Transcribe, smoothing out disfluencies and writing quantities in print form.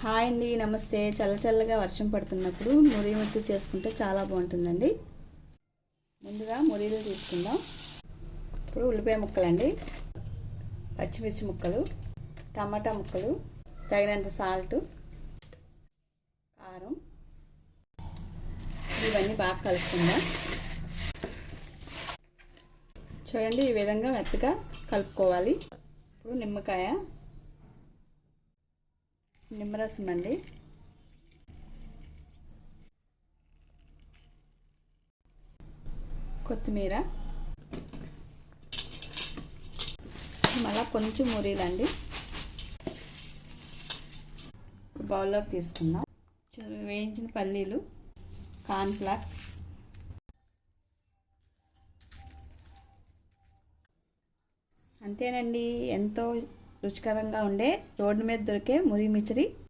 Hi అండి, నమస్తే. చల్లగా వర్షం పడుతున్నప్పుడు మురి మిర్చి చేసుకుంటే చాలా బాగుంటుందండి. ముందుగా మురీలు తీసుకుందాం. ఇప్పుడు ఉల్లిపాయ ముక్కలండి, పచ్చిమిర్చి ముక్కలు, టమాటా ముక్కలు, తగినంత సాల్ట్, కారం, ఇవన్నీ బాగా కలుపుకుందాం. చూడండి, ఈ విధంగా మెత్తగా కలుపుకోవాలి. ఇప్పుడు నిమ్మరసం అండి, కొత్తిమీర, మళ్ళీ కొంచెం మురీలండి. బౌల్లోకి తీసుకుందాం. వేయించిన పల్లీలు, కార్న్ఫ్లాక్స్, అంతేనండి. ఎంతో రుచికరంగా ఉండే రోడ్డు మీద దొరికే మురి మిర్చి